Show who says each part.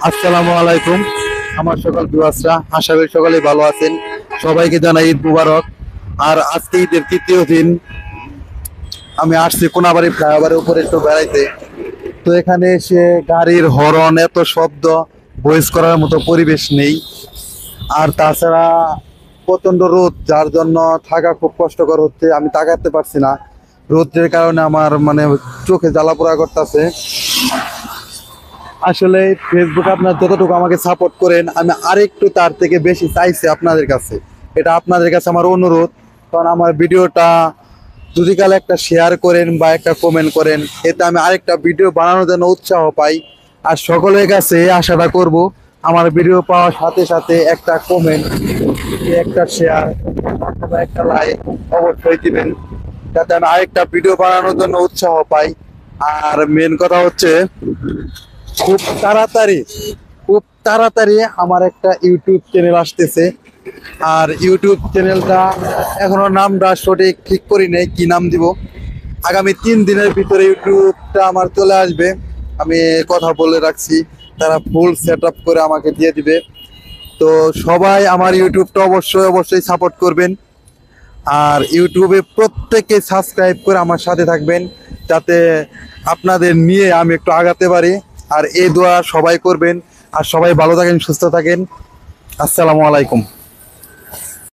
Speaker 1: আসসালামু আলাইকুম। আমার সকল ভিউয়ার্সরা, আশা করি সকলেই ভালো আছেন। সবাইকে জানাই ঈদ মুবারক। আর আজকে ঈদের তৃতীয় দিন। আমি আসছি কোনাবাড়ি ফ্লাইওভারের উপরে একটু বেড়াইতে। তো এখানে এসে গাড়ির হর্ন, এত শব্দ, ভয়েস করার মতো পরিবেশ নেই। আর তাছাড়া প্রচন্ড রোদ, যার জন্য থাকা খুব কষ্টকর হচ্ছে। আমি তাকাতে পারছি না, রোদের কারণে আমার মানে চোখে জ্বালাপোড়া করতেছে। আসলে ফেসবুকে আপনার যতটুকু আমাকে সাপোর্ট করেন, আমি আরেকটু তার থেকে বেশি চাইছি আপনাদের কাছে। এটা আপনাদের কাছে আমার অনুরোধ। কারণ আমার ভিডিওটা যদি কাল একটা শেয়ার করেন বা একটা কমেন্ট করেন, এতে আমি আরেকটা ভিডিও বানানোর জন্য উৎসাহ পাই। আর সকলের কাছে এই আশাটা করব, আমার ভিডিও পাওয়ার সাথে সাথে একটা কমেন্ট, একটা শেয়ার অথবা একটা লাইক অবশ্যই দিবেন, যাতে আমি আরেকটা ভিডিও বানানোর জন্য উৎসাহ পাই। আর মেন কথা হচ্ছে, খুব তাড়াতাড়ি খুব তাড়াতাড়ি আমার একটা ইউটিউব চ্যানেল আসতেছে। আর ইউটিউব চ্যানেলটা এখনো নামটা সঠিক ঠিক করি নাই, কি নাম দিব। আগামী 3 দিনের ভিতরে ইউটিউবটা আমার চলে আসবে, আমি কথা বলে রাখছি। তারা ফুল সেট আপ করে আমাকে দিয়ে দিবে। তো সবাই আমার ইউটিউবটা অবশ্যই অবশ্যই সাপোর্ট করবেন। আর ইউটিউবে প্রত্যেকে সাবস্ক্রাইব করে আমার সাথে থাকবেন, যাতে আপনাদের নিয়ে আমি একটু আগাতে পারি। আর এই দোয়া সবাই করবেন। আর সবাই ভালো থাকেন, সুস্থ থাকেন। আসসালামু আলাইকুম।